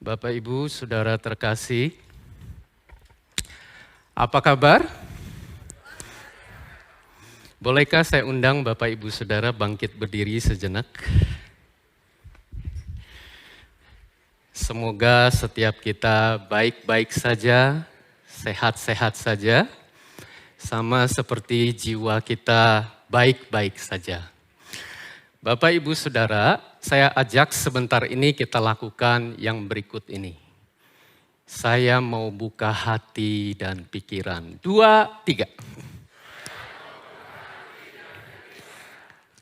Bapak, Ibu, Saudara terkasih, apa kabar? Bolehkah saya undang Bapak, Ibu, Saudara bangkit berdiri sejenak? Semoga setiap kita baik-baik saja, sehat-sehat saja, sama seperti jiwa kita baik-baik saja. Bapak, Ibu, Saudara, saya ajak sebentar ini kita lakukan yang berikut ini. Saya mau buka hati dan pikiran. 2, 3.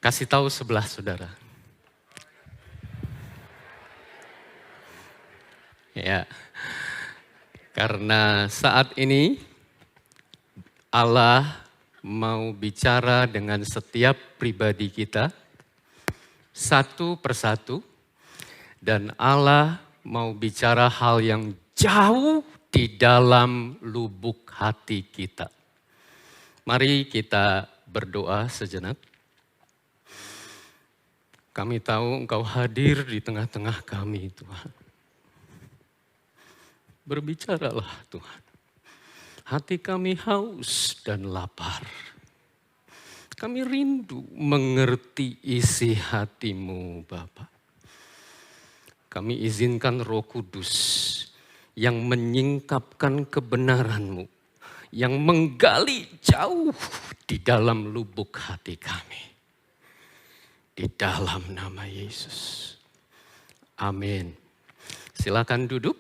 Kasih tahu sebelah saudara. Ya, karena saat ini Allah mau bicara dengan setiap pribadi kita, satu persatu, dan Allah mau bicara hal yang jauh di dalam lubuk hati kita. Mari kita berdoa sejenak. Kami tahu Engkau hadir di tengah-tengah kami, Tuhan. Berbicaralah, Tuhan. Hati kami haus dan lapar. Kami rindu mengerti isi hati-Mu, Bapa. Kami izinkan Roh Kudus yang menyingkapkan kebenaran-Mu, yang menggali jauh di dalam lubuk hati kami. Di dalam nama Yesus. Amin. Silakan duduk.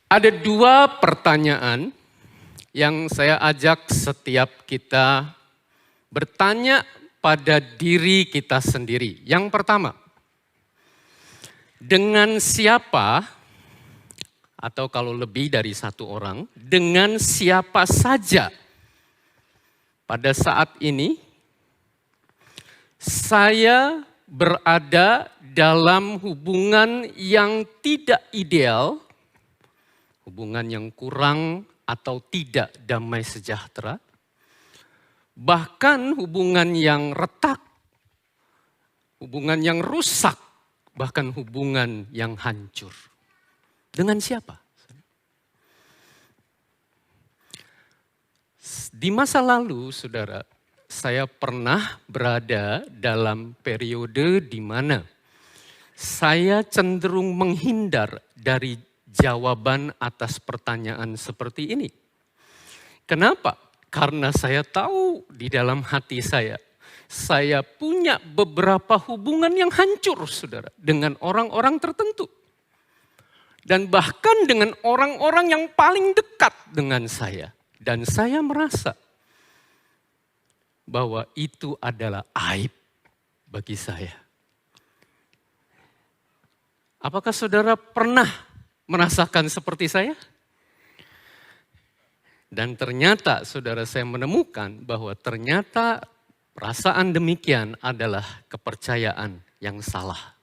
Ada 2 pertanyaan yang saya ajak setiap kita bertanya pada diri kita sendiri. Yang pertama, dengan siapa, atau kalau lebih dari satu orang, dengan siapa saja pada saat ini saya berada dalam hubungan yang tidak ideal, hubungan yang kurang atau tidak damai sejahtera, bahkan hubungan yang retak, hubungan yang rusak, bahkan hubungan yang hancur. Dengan siapa? Di masa lalu, saudara, saya pernah berada dalam periode di mana saya cenderung menghindar dari jawaban atas pertanyaan seperti ini. Kenapa? Karena saya tahu di dalam hati saya punya beberapa hubungan yang hancur, saudara, dengan orang-orang tertentu. Dan bahkan dengan orang-orang yang paling dekat dengan saya. Dan saya merasa bahwa itu adalah aib bagi saya. Apakah saudara pernah merasakan seperti saya? Dan ternyata saudara, saya menemukan bahwa ternyata perasaan demikian adalah kepercayaan yang salah.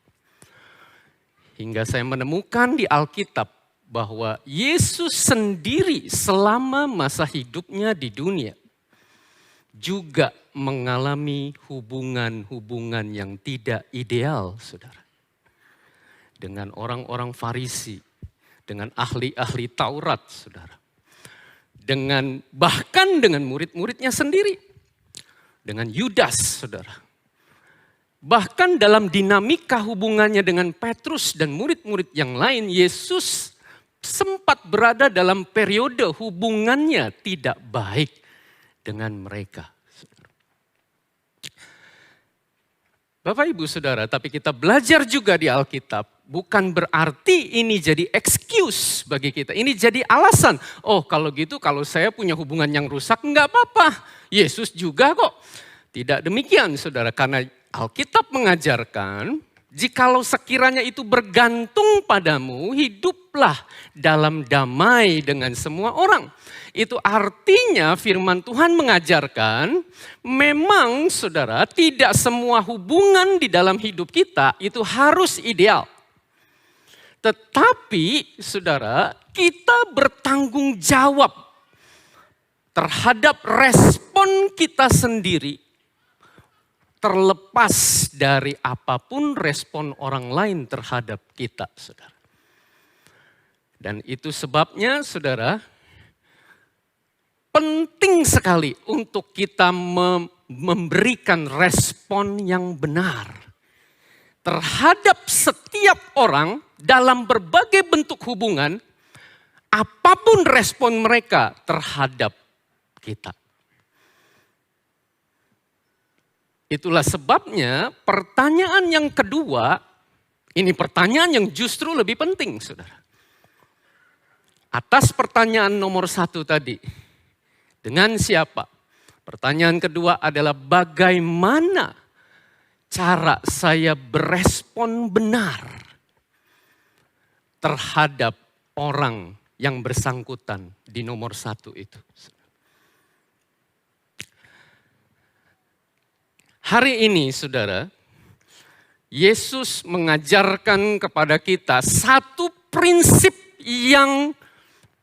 Hingga saya menemukan di Alkitab bahwa Yesus sendiri selama masa hidupnya di dunia juga mengalami hubungan-hubungan yang tidak ideal, saudara. Dengan orang-orang Farisi, dengan ahli-ahli Taurat, saudara. Bahkan dengan murid-muridnya sendiri. Dengan Yudas, saudara. Bahkan dalam dinamika hubungannya dengan Petrus dan murid-murid yang lain, Yesus sempat berada dalam periode hubungannya tidak baik dengan mereka. Bapak, Ibu, Saudara, tapi kita belajar juga di Alkitab, bukan berarti ini jadi excuse bagi kita. Ini jadi alasan. Oh, kalau gitu, kalau saya punya hubungan yang rusak, enggak apa-apa. Yesus juga kok. Tidak demikian, saudara. Karena Alkitab mengajarkan, jikalau sekiranya itu bergantung padamu, hiduplah dalam damai dengan semua orang. Itu artinya firman Tuhan mengajarkan, memang saudara, tidak semua hubungan di dalam hidup kita itu harus ideal. Tetapi saudara, kita bertanggung jawab terhadap respon kita sendiri terlepas dari apapun respon orang lain terhadap kita, saudara. Dan itu sebabnya, saudara, penting sekali untuk kita memberikan respon yang benar terhadap setiap orang dalam berbagai bentuk hubungan, apapun respon mereka terhadap kita. Itulah sebabnya pertanyaan yang kedua, ini pertanyaan yang justru lebih penting, saudara. Atas pertanyaan nomor 1 tadi, dengan siapa? Pertanyaan kedua adalah bagaimana cara saya berespon benar terhadap orang yang bersangkutan di nomor 1 itu. Hari ini, saudara, Yesus mengajarkan kepada kita satu prinsip yang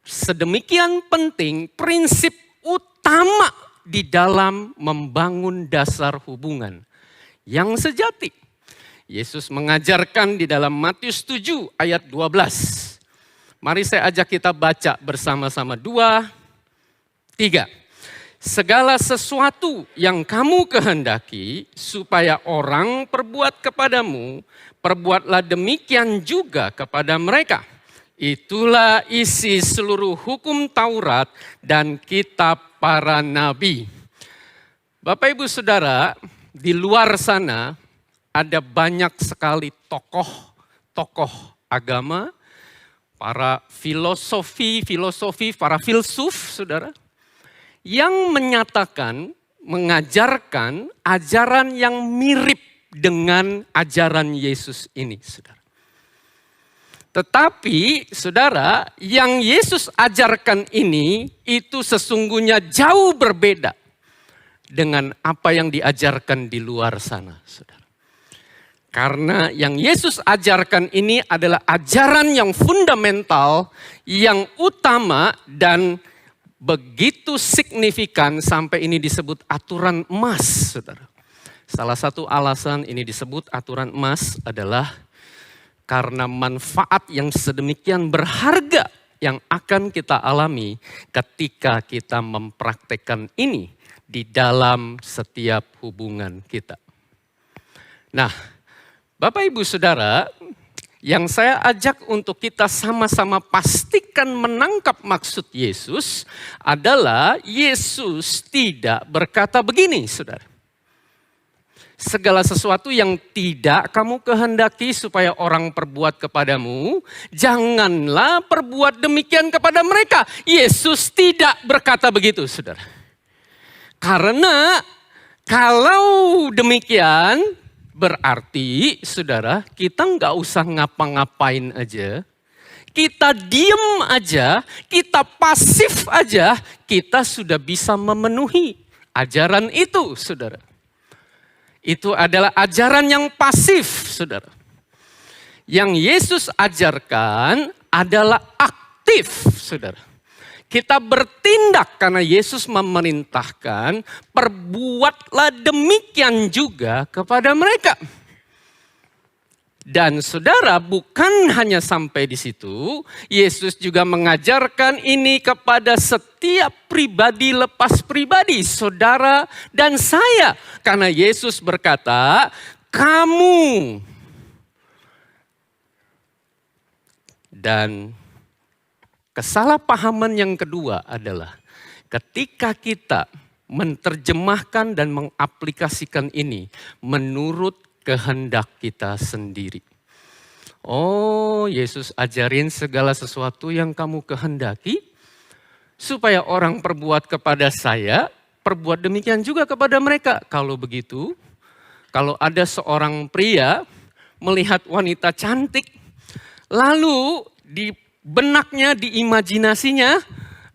sedemikian penting, prinsip utama di dalam membangun dasar hubungan yang sejati. Yesus mengajarkan di dalam Matius 7 ayat 12. Mari saya ajak kita baca bersama-sama. 2, 3. Segala sesuatu yang kamu kehendaki supaya orang perbuat kepadamu, perbuatlah demikian juga kepada mereka. Itulah isi seluruh hukum Taurat dan kitab para nabi. Bapak Ibu Saudara, di luar sana ada banyak sekali tokoh agama, para filosofi, para filsuf, saudara, yang menyatakan, mengajarkan ajaran yang mirip dengan ajaran Yesus ini, saudara. Tetapi, saudara, yang Yesus ajarkan ini itu sesungguhnya jauh berbeda dengan apa yang diajarkan di luar sana, saudara. Karena yang Yesus ajarkan ini adalah ajaran yang fundamental, yang utama dan begitu signifikan sampai ini disebut aturan emas, saudara. Salah satu alasan ini disebut aturan emas adalah karena manfaat yang sedemikian berharga yang akan kita alami ketika kita mempraktekkan ini di dalam setiap hubungan kita. Nah, Bapak Ibu Saudara, yang saya ajak untuk kita sama-sama pastikan menangkap maksud Yesus adalah Yesus tidak berkata begini, saudara. Segala sesuatu yang tidak kamu kehendaki supaya orang perbuat kepadamu, janganlah perbuat demikian kepada mereka. Yesus tidak berkata begitu, saudara. Karena kalau demikian, berarti, saudara, kita nggak usah ngapa-ngapain aja. Kita diem aja, kita pasif aja, kita sudah bisa memenuhi ajaran itu, saudara. Itu adalah ajaran yang pasif, saudara. Yang Yesus ajarkan adalah aktif, saudara. Kita bertindak karena Yesus memerintahkan, perbuatlah demikian juga kepada mereka. Dan saudara, bukan hanya sampai di situ, Yesus juga mengajarkan ini kepada setiap pribadi lepas pribadi, saudara dan saya. Karena Yesus berkata, kamu dan kesalahpahaman yang kedua adalah ketika kita menerjemahkan dan mengaplikasikan ini menurut kehendak kita sendiri. Oh, Yesus ajarin segala sesuatu yang kamu kehendaki supaya orang perbuat kepada saya, perbuat demikian juga kepada mereka. Kalau begitu, kalau ada seorang pria melihat wanita cantik, lalu di benaknya, di imajinasinya,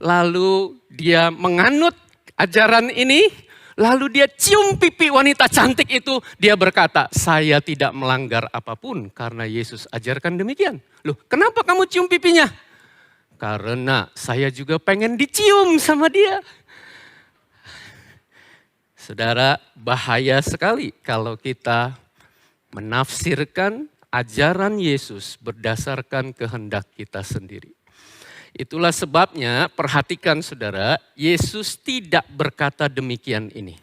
lalu dia menganut ajaran ini, lalu dia cium pipi wanita cantik itu, dia berkata, saya tidak melanggar apapun karena Yesus ajarkan demikian. Loh, kenapa kamu cium pipinya? Karena saya juga pengen dicium sama dia. Saudara, bahaya sekali kalau kita menafsirkan ajaran Yesus berdasarkan kehendak kita sendiri. Itulah sebabnya perhatikan saudara, Yesus tidak berkata demikian ini.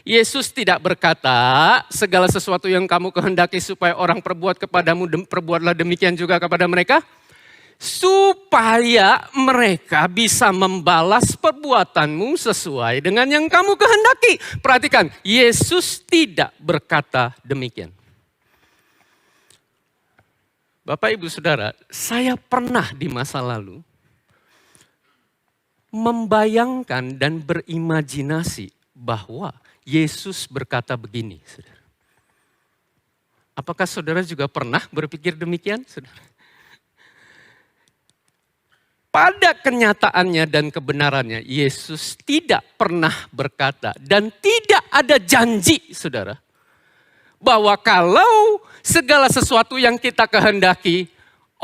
Yesus tidak berkata segala sesuatu yang kamu kehendaki supaya orang perbuat kepadamu, perbuatlah demikian juga kepada mereka. Supaya mereka bisa membalas perbuatanmu sesuai dengan yang kamu kehendaki. Perhatikan, Yesus tidak berkata demikian. Bapak, Ibu, Saudara, saya pernah di masa lalu membayangkan dan berimajinasi bahwa Yesus berkata begini. Saudara. Apakah saudara juga pernah berpikir demikian? Saudara? Pada kenyataannya dan kebenarannya, Yesus tidak pernah berkata dan tidak ada janji, saudara, bahwa kalau segala sesuatu yang kita kehendaki,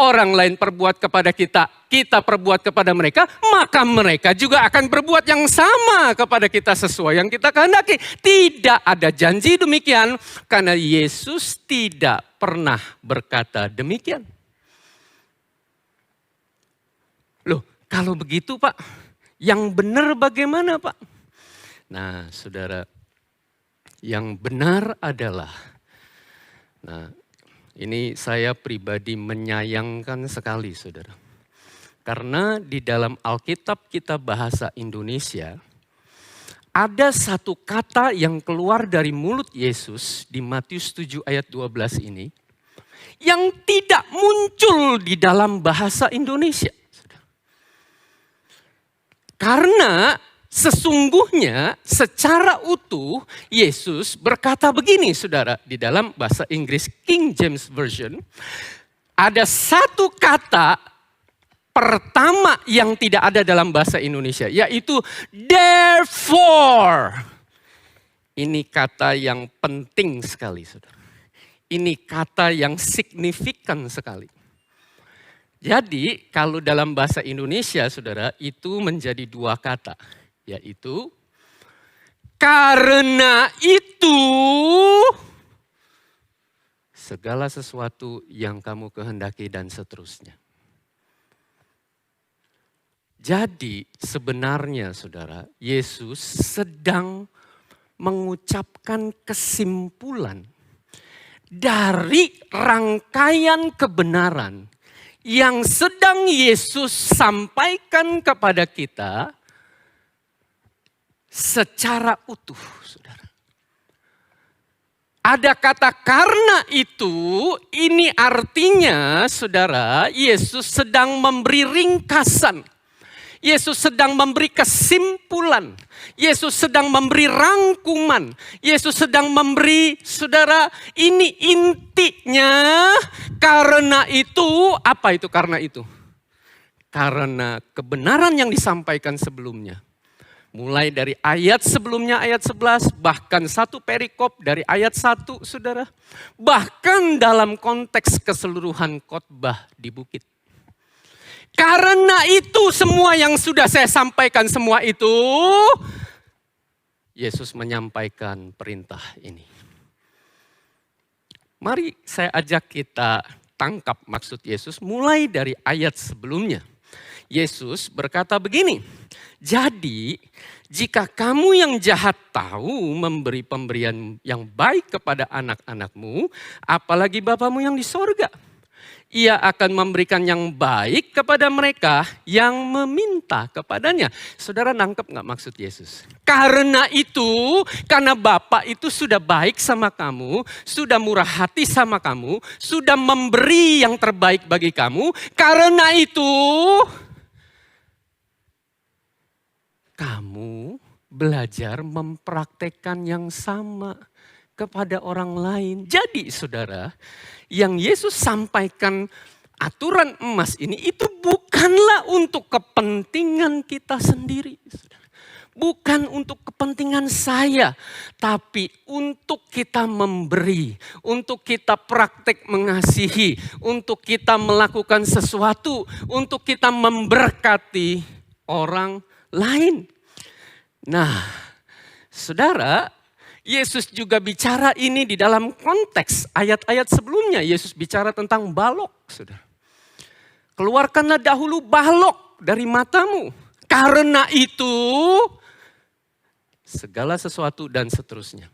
orang lain perbuat kepada kita, kita perbuat kepada mereka, maka mereka juga akan berbuat yang sama kepada kita sesuai yang kita kehendaki. Tidak ada janji demikian, karena Yesus tidak pernah berkata demikian. Loh, kalau begitu Pak, yang benar bagaimana Pak? Nah saudara, yang benar adalah, ini saya pribadi menyayangkan sekali saudara. Karena di dalam Alkitab kita bahasa Indonesia, ada satu kata yang keluar dari mulut Yesus di Matius 7 ayat 12 ini, yang tidak muncul di dalam bahasa Indonesia. Karena sesungguhnya secara utuh Yesus berkata begini saudara. Di dalam bahasa Inggris King James Version. Ada satu kata pertama yang tidak ada dalam bahasa Indonesia. Yaitu therefore. Ini kata yang penting sekali saudara. Ini kata yang signifikan sekali. Jadi kalau dalam bahasa Indonesia saudara itu menjadi dua kata. Yaitu karena itu segala sesuatu yang kamu kehendaki dan seterusnya. Jadi sebenarnya saudara Yesus sedang mengucapkan kesimpulan dari rangkaian kebenaran yang sedang Yesus sampaikan kepada kita secara utuh, saudara. Ada kata karena itu, ini artinya saudara, Yesus sedang memberi ringkasan. Yesus sedang memberi kesimpulan. Yesus sedang memberi rangkuman. Yesus sedang memberi, saudara, ini intinya. Karena itu, apa itu karena itu? Karena kebenaran yang disampaikan sebelumnya. Mulai dari ayat sebelumnya, ayat 11, bahkan satu perikop dari ayat 1, saudara. Bahkan dalam konteks keseluruhan khotbah di bukit. Karena itu semua yang sudah saya sampaikan semua itu, Yesus menyampaikan perintah ini. Mari saya ajak kita tangkap maksud Yesus mulai dari ayat sebelumnya. Yesus berkata begini, jadi jika kamu yang jahat tahu memberi pemberian yang baik kepada anak-anakmu, apalagi Bapamu yang di sorga. Ia akan memberikan yang baik kepada mereka yang meminta kepadanya. Saudara nangkep gak maksud Yesus? Karena itu, karena Bapa itu sudah baik sama kamu, sudah murah hati sama kamu, sudah memberi yang terbaik bagi kamu. Karena itu, kamu belajar mempraktekkan yang sama kepada orang lain. Jadi saudara, yang Yesus sampaikan aturan emas ini itu bukanlah untuk kepentingan kita sendiri. Bukan untuk kepentingan saya, tapi untuk kita memberi, untuk kita praktek mengasihi, untuk kita melakukan sesuatu, untuk kita memberkati orang lain. Nah, Saudara, Yesus juga bicara ini di dalam konteks ayat-ayat sebelumnya. Yesus bicara tentang balok, saudara. Keluarkanlah dahulu balok dari matamu. Karena itu, segala sesuatu dan seterusnya.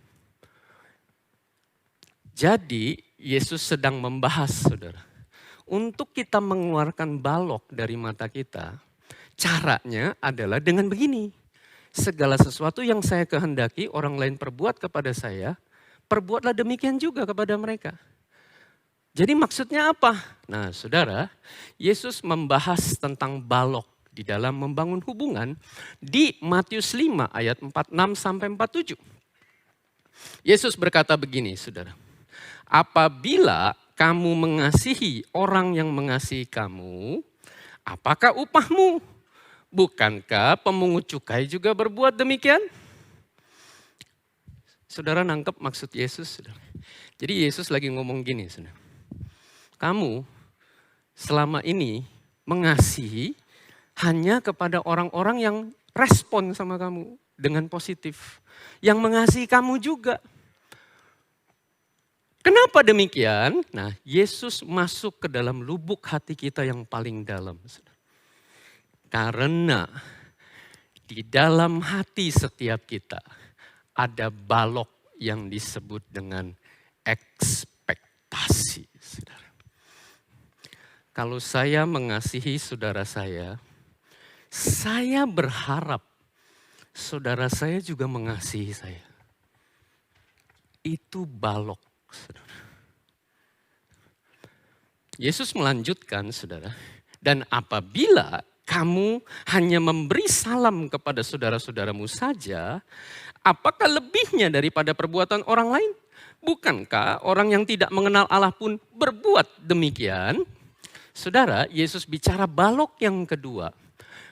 Jadi, Yesus sedang membahas, saudara. Untuk kita mengeluarkan balok dari mata kita, caranya adalah dengan begini. Segala sesuatu yang saya kehendaki orang lain perbuat kepada saya, perbuatlah demikian juga kepada mereka. Jadi maksudnya apa? Nah saudara, Yesus membahas tentang balok di dalam membangun hubungan di Matius 5 ayat 46 sampai 47. Yesus berkata begini, saudara. Apabila kamu mengasihi orang yang mengasihi kamu, apakah upahmu? Bukankah pemungut cukai juga berbuat demikian? Saudara nangkep maksud Yesus? Saudara. Jadi Yesus lagi ngomong gini, saudara. Kamu selama ini mengasihi hanya kepada orang-orang yang respon sama kamu dengan positif. Yang mengasihi kamu juga. Kenapa demikian? Nah, Yesus masuk ke dalam lubuk hati kita yang paling dalam. Karena di dalam hati setiap kita ada balok yang disebut dengan ekspektasi. Kalau saya mengasihi saudara saya berharap saudara saya juga mengasihi saya. Itu balok. Saudara. Yesus melanjutkan, saudara, dan apabila kamu hanya memberi salam kepada saudara-saudaramu saja, apakah lebihnya daripada perbuatan orang lain? Bukankah orang yang tidak mengenal Allah pun berbuat demikian? Saudara, Yesus bicara balok yang kedua.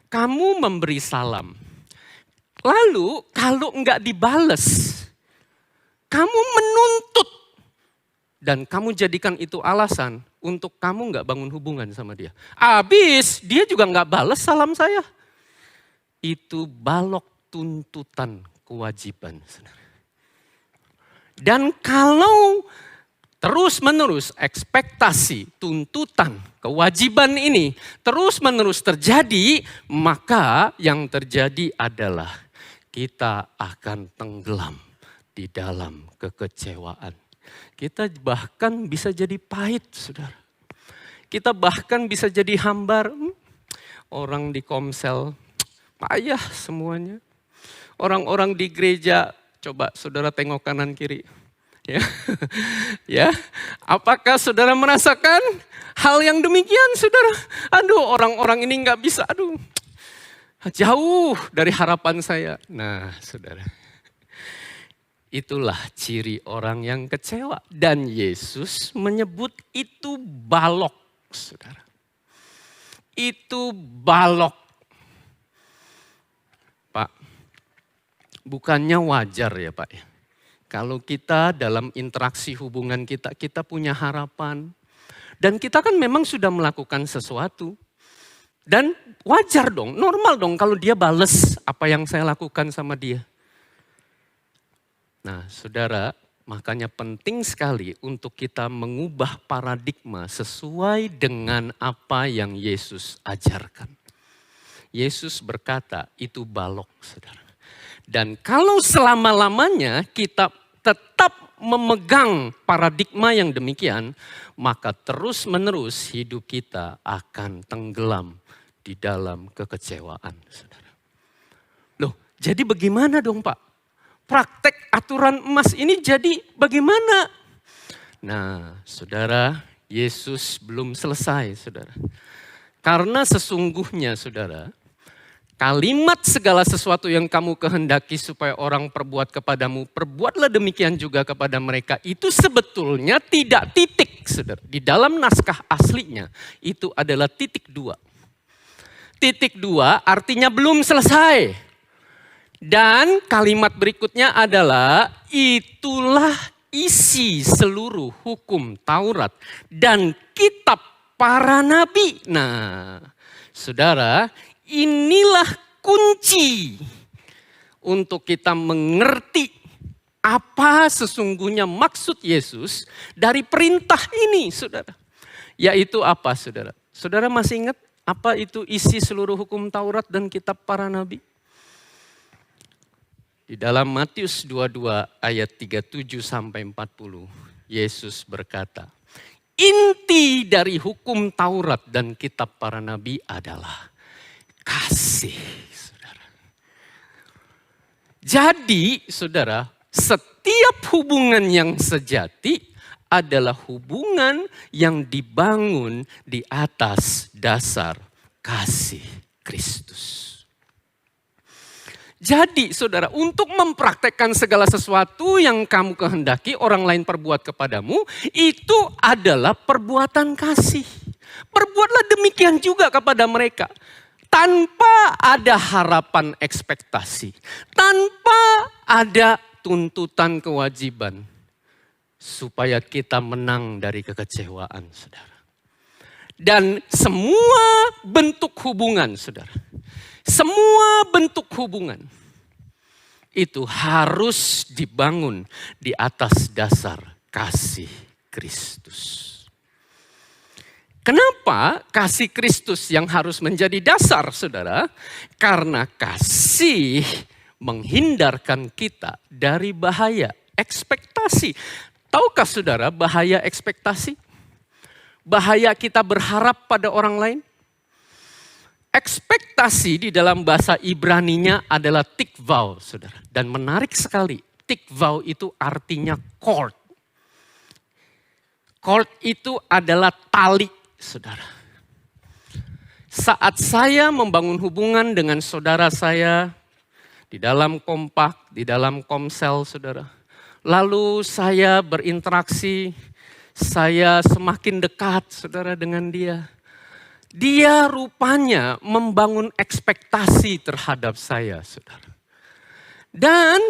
Kamu memberi salam. Lalu kalau enggak dibales, kamu menuntut. Dan kamu jadikan itu alasan untuk kamu nggak bangun hubungan sama dia. Abis dia juga nggak balas salam saya. Itu balok tuntutan kewajiban. Dan kalau terus menerus ekspektasi, tuntutan, kewajiban ini terus menerus terjadi, maka yang terjadi adalah kita akan tenggelam di dalam kekecewaan. Kita bahkan bisa jadi pahit, saudara. Kita bahkan bisa jadi hambar. Orang di Komsel, payah semuanya. Orang-orang di gereja, coba saudara tengok kanan kiri. Ya, ya. Apakah saudara merasakan hal yang demikian, saudara? Aduh, orang-orang ini nggak bisa. Aduh, jauh dari harapan saya. Nah, saudara. Itulah ciri orang yang kecewa. Dan Yesus menyebut itu balok, saudara. Itu balok. Pak, bukannya wajar ya Pak ya. Kalau kita dalam interaksi hubungan kita, kita punya harapan. Dan kita kan memang sudah melakukan sesuatu. Dan wajar dong, normal dong kalau dia bales apa yang saya lakukan sama dia. Nah saudara, makanya penting sekali untuk kita mengubah paradigma sesuai dengan apa yang Yesus ajarkan. Yesus berkata itu balok, saudara. Dan kalau selama-lamanya kita tetap memegang paradigma yang demikian, maka terus-menerus hidup kita akan tenggelam di dalam kekecewaan, saudara. Loh, jadi bagaimana dong Pak? Praktek aturan emas ini jadi bagaimana? Nah, saudara, Yesus belum selesai, saudara. Karena sesungguhnya, saudara, kalimat segala sesuatu yang kamu kehendaki supaya orang perbuat kepadamu, perbuatlah demikian juga kepada mereka. Itu sebetulnya tidak titik, saudara. Di dalam naskah aslinya, itu adalah titik 2. Titik 2 artinya belum selesai. Dan kalimat berikutnya adalah itulah isi seluruh hukum Taurat dan kitab para nabi. Nah, saudara, inilah kunci untuk kita mengerti apa sesungguhnya maksud Yesus dari perintah ini, saudara. Yaitu apa, saudara? Saudara masih ingat apa itu isi seluruh hukum Taurat dan kitab para nabi? Di dalam Matius 22 ayat 37 sampai 40, Yesus berkata, inti dari hukum Taurat dan kitab para nabi adalah kasih, saudara. Jadi, saudara, setiap hubungan yang sejati adalah hubungan yang dibangun di atas dasar kasih Kristus. Jadi saudara, untuk mempraktekkan segala sesuatu yang kamu kehendaki orang lain perbuat kepadamu, itu adalah perbuatan kasih. Perbuatlah demikian juga kepada mereka. Tanpa ada harapan ekspektasi. Tanpa ada tuntutan kewajiban. Supaya kita menang dari kekecewaan, saudara. Dan semua bentuk hubungan, saudara. Semua bentuk hubungan itu harus dibangun di atas dasar kasih Kristus. Kenapa kasih Kristus yang harus menjadi dasar, saudara? Karena kasih menghindarkan kita dari bahaya ekspektasi. Tahukah saudara bahaya ekspektasi? Bahaya kita berharap pada orang lain? Ekspektasi di dalam bahasa Ibraninya adalah tikvau, saudara. Dan menarik sekali, tikvau itu artinya cord. Cord itu adalah tali, saudara. Saat saya membangun hubungan dengan saudara saya, di dalam kompak, di dalam komsel, saudara. Lalu saya berinteraksi, saya semakin dekat, saudara, dengan dia. Dia rupanya membangun ekspektasi terhadap saya, saudara. Dan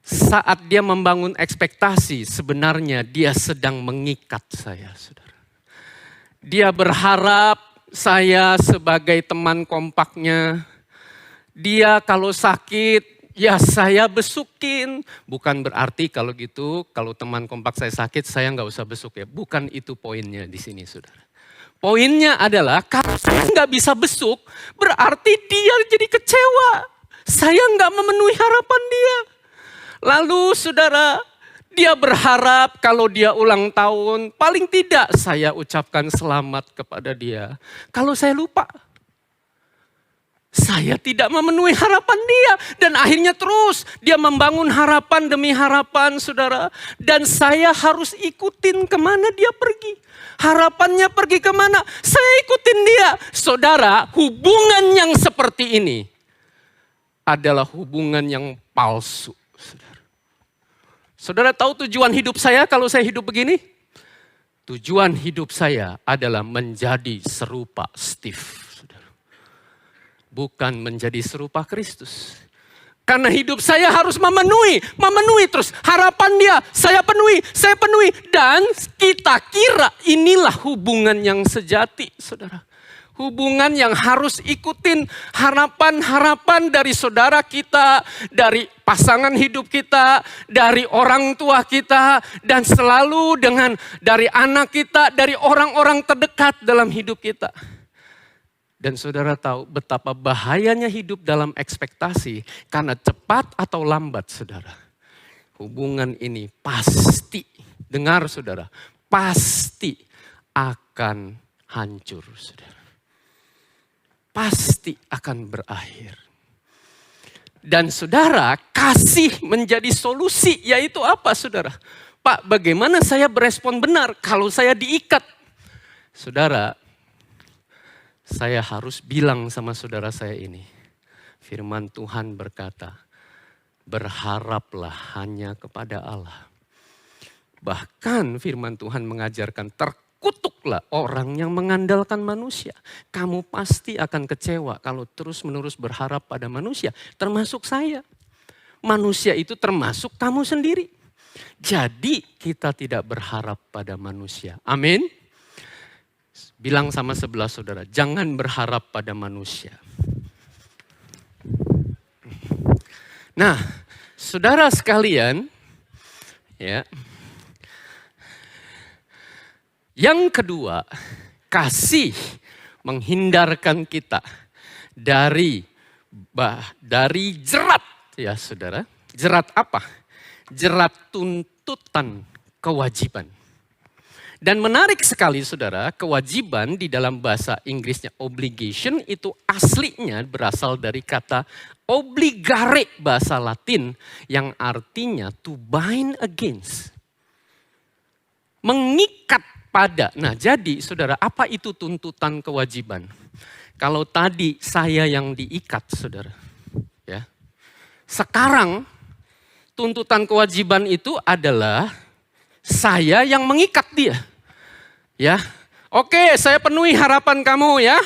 saat dia membangun ekspektasi, sebenarnya dia sedang mengikat saya, saudara. Dia berharap saya sebagai teman kompaknya. Dia kalau sakit, ya saya besukin. Bukan berarti kalau gitu, kalau teman kompak saya sakit, saya nggak usah besuk ya. Bukan itu poinnya di sini, saudara. Poinnya adalah kalau saya nggak bisa besuk, berarti dia jadi kecewa. Saya nggak memenuhi harapan dia. Lalu saudara, dia berharap kalau dia ulang tahun, paling tidak saya ucapkan selamat kepada dia. Kalau saya lupa, saya tidak memenuhi harapan dia. Dan akhirnya terus dia membangun harapan demi harapan, saudara. Dan saya harus ikutin kemana dia pergi. Harapannya pergi kemana, saya ikutin dia. Saudara, hubungan yang seperti ini adalah hubungan yang palsu. Saudara, saudara tahu tujuan hidup saya kalau saya hidup begini? Tujuan hidup saya adalah menjadi serupa Steve. Bukan menjadi serupa Kristus. Karena hidup saya harus memenuhi terus. Harapan dia, saya penuhi. Dan kita kira inilah hubungan yang sejati, saudara. Hubungan yang harus ikutin harapan-harapan dari saudara kita, dari pasangan hidup kita, dari orang tua kita, dan selalu dari anak kita, dari orang-orang terdekat dalam hidup kita. Dan saudara tahu betapa bahayanya hidup dalam ekspektasi. Karena cepat atau lambat, saudara, hubungan ini pasti, dengar saudara, pasti akan hancur, saudara. Pasti akan berakhir. Dan saudara, kasih menjadi solusi, yaitu apa, saudara? Pak, bagaimana saya berespon benar kalau saya diikat? Saudara, saya harus bilang sama saudara saya ini. Firman Tuhan berkata, berharaplah hanya kepada Allah. Bahkan firman Tuhan mengajarkan, terkutuklah orang yang mengandalkan manusia. Kamu pasti akan kecewa kalau terus-menerus berharap pada manusia. Termasuk saya. Manusia itu termasuk kamu sendiri. Jadi kita tidak berharap pada manusia. Amin. Bilang sama sebelah saudara, jangan berharap pada manusia. Nah, saudara sekalian, ya. Yang kedua, kasih menghindarkan kita dari jerat, ya saudara. Jerat apa? Jerat tuntutan kewajiban. Dan menarik sekali saudara, kewajiban di dalam bahasa Inggrisnya obligation itu aslinya berasal dari kata obligare bahasa Latin yang artinya to bind against. Mengikat pada. Nah jadi saudara, apa itu tuntutan kewajiban? Kalau tadi saya yang diikat saudara. Ya. Sekarang tuntutan kewajiban itu adalah saya yang mengikat dia. Ya, oke, saya penuhi harapan kamu ya.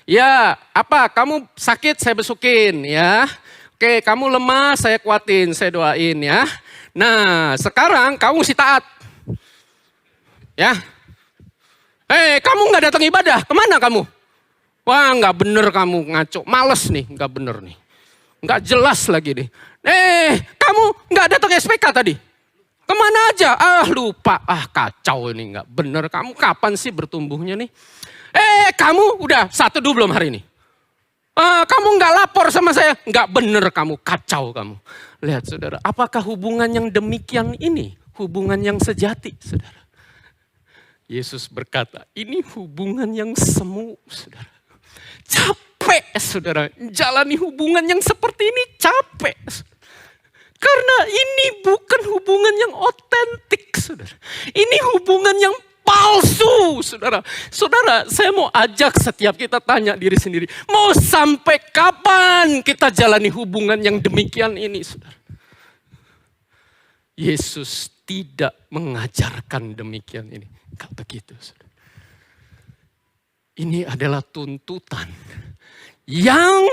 Ya, apa? Kamu sakit, saya besukin ya. Oke, kamu lemah, saya kuatin, saya doain ya. Nah, sekarang kamu mesti taat. Ya. Kamu nggak datang ibadah, kemana kamu? Wah, nggak bener kamu ngaco, males nih, nggak bener nih. Nggak jelas lagi nih. Kamu nggak datang SPK tadi? Kemana aja? Lupa. Kacau ini, nggak bener. Kamu kapan sih bertumbuhnya nih? Kamu udah 1 belum hari ini? Kamu nggak lapor sama saya? Nggak bener kamu, kacau kamu. Lihat saudara, apakah hubungan yang demikian ini hubungan yang sejati saudara? Yesus berkata, ini hubungan yang semu saudara. Capek saudara, jalani hubungan yang seperti ini capek. Karena ini bukan hubungan yang otentik, saudara. Ini hubungan yang palsu, saudara. Saudara, saya mau ajak setiap kita tanya diri sendiri. Mau sampai kapan kita jalani hubungan yang demikian ini, saudara? Yesus tidak mengajarkan demikian ini. Enggak begitu, saudara. Ini adalah tuntutan yang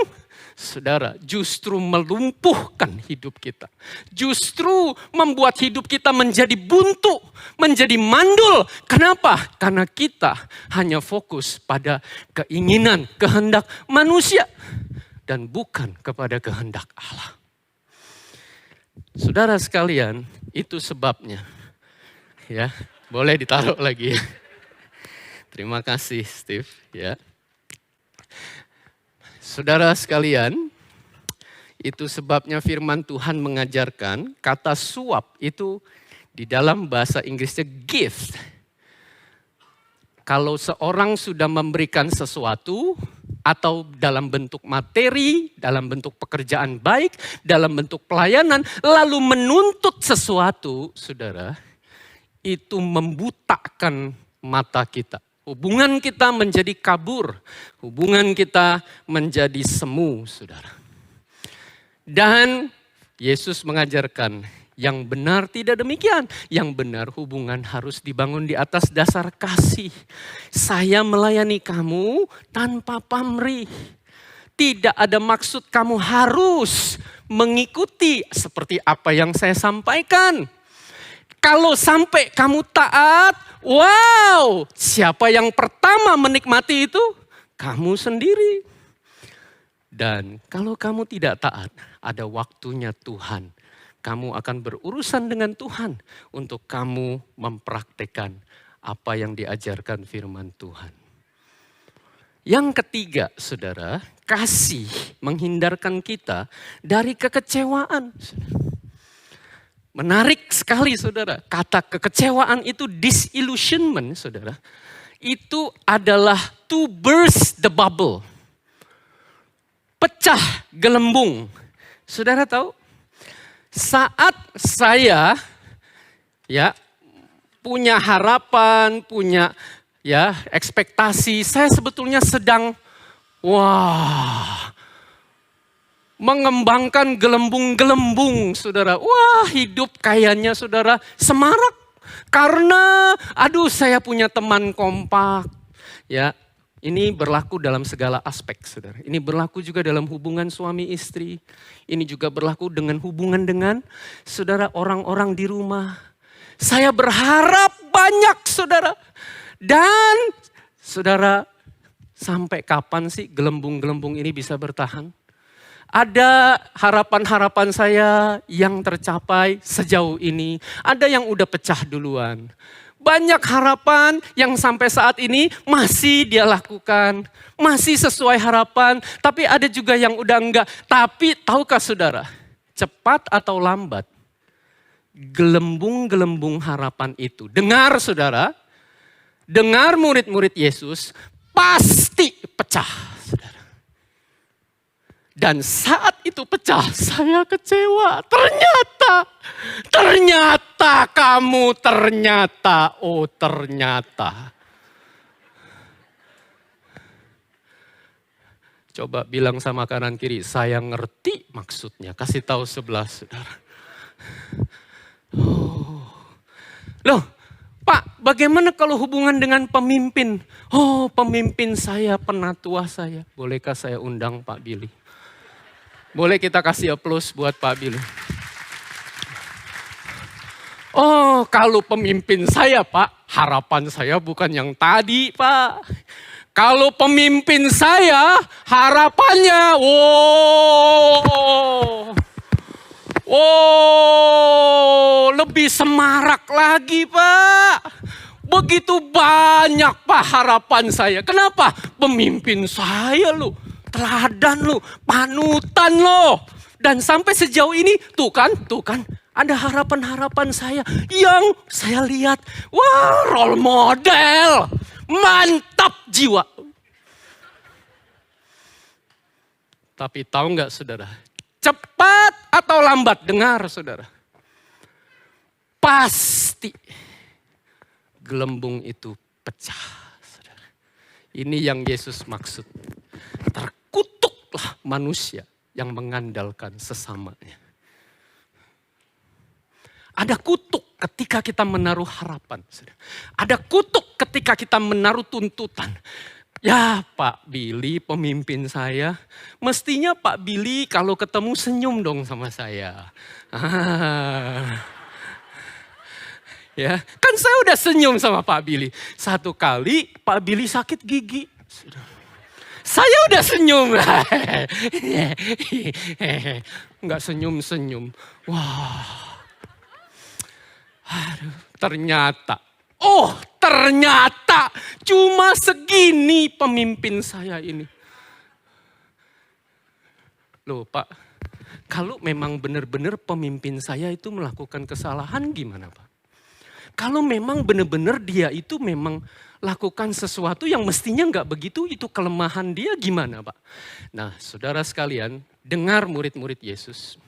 saudara, justru melumpuhkan hidup kita. Justru membuat hidup kita menjadi buntu, menjadi mandul. Kenapa? Karena kita hanya fokus pada keinginan, kehendak manusia. Dan bukan kepada kehendak Allah. Saudara sekalian, itu sebabnya. Ya, boleh ditaruh lagi. Terima kasih Steve. Ya. Saudara sekalian, itu sebabnya firman Tuhan mengajarkan kata suap itu di dalam bahasa Inggrisnya gift. Kalau seorang sudah memberikan sesuatu atau dalam bentuk materi, dalam bentuk pekerjaan baik, dalam bentuk pelayanan, lalu menuntut sesuatu, saudara, itu membutakan mata kita. Hubungan kita menjadi kabur, hubungan kita menjadi semu, saudara. Dan Yesus mengajarkan yang benar tidak demikian. Yang benar hubungan harus dibangun di atas dasar kasih. Saya melayani kamu tanpa pamrih. Tidak ada maksud kamu harus mengikuti seperti apa yang saya sampaikan. Kalau sampai kamu taat, wow, siapa yang pertama menikmati itu? Kamu sendiri. Dan kalau kamu tidak taat, ada waktunya Tuhan. Kamu akan berurusan dengan Tuhan untuk kamu mempraktekkan apa yang diajarkan firman Tuhan. Yang ketiga, saudara, kasih menghindarkan kita dari kekecewaan. Menarik sekali saudara, kata kekecewaan itu disillusionment saudara. Itu adalah to burst the bubble. Pecah gelembung. Saudara tahu? Saat saya ya punya harapan, punya ya ekspektasi, saya sebetulnya sedang mengembangkan gelembung-gelembung, saudara. Wah, hidup kayaknya, saudara, semarak. Karena, saya punya teman kompak. Ya, ini berlaku dalam segala aspek, saudara. Ini berlaku juga dalam hubungan suami istri. Ini juga berlaku dengan hubungan dengan, saudara, orang-orang di rumah. Saya berharap banyak, saudara. Dan, saudara, sampai kapan sih gelembung-gelembung ini bisa bertahan? Ada harapan-harapan saya yang tercapai sejauh ini. Ada yang udah pecah duluan. Banyak harapan yang sampai saat ini masih dia lakukan. Masih sesuai harapan. Tapi ada juga yang udah enggak. Tapi tahukah saudara, cepat atau lambat, gelembung-gelembung harapan itu. Dengar saudara, dengar murid-murid Yesus, pasti pecah. Dan saat itu pecah, saya kecewa. Ternyata kamu ternyata. Coba bilang sama kanan kiri, saya ngerti maksudnya. Kasih tahu sebelah saudara. Loh, Pak, bagaimana kalau hubungan dengan pemimpin? Oh, pemimpin saya, penatua saya. Bolehkah saya undang Pak Billy? Boleh kita kasih aplaus buat Pak Billy. Oh, kalau pemimpin saya Pak, harapan saya bukan yang tadi Pak. Kalau pemimpin saya, harapannya, lebih semarak lagi Pak. Begitu banyak Pak harapan saya. Kenapa? Pemimpin saya loh. Teladan lo, panutan lo. Dan sampai sejauh ini, tuh kan, ada harapan-harapan saya yang saya lihat, wah role model, mantap jiwa. Tapi tahu nggak saudara, cepat atau lambat, dengar saudara, pasti gelembung itu pecah. Saudara. Ini yang Yesus maksud. Terkutuklah manusia yang mengandalkan sesamanya. Ada kutuk ketika kita menaruh harapan. Ada kutuk ketika kita menaruh tuntutan. Ya Pak Billy pemimpin saya, mestinya Pak Billy kalau ketemu senyum dong sama saya. Ya, kan saya udah senyum sama Pak Billy. Satu kali Pak Billy sakit gigi. Saya udah senyum. Enggak senyum-senyum. Wah. Aduh, ternyata cuma segini pemimpin saya ini. Loh Pak, kalau memang benar-benar pemimpin saya itu melakukan kesalahan gimana Pak? Kalau memang benar-benar dia itu memang lakukan sesuatu yang mestinya enggak begitu, itu kelemahan dia gimana Pak? Nah saudara sekalian, dengar murid-murid Yesus.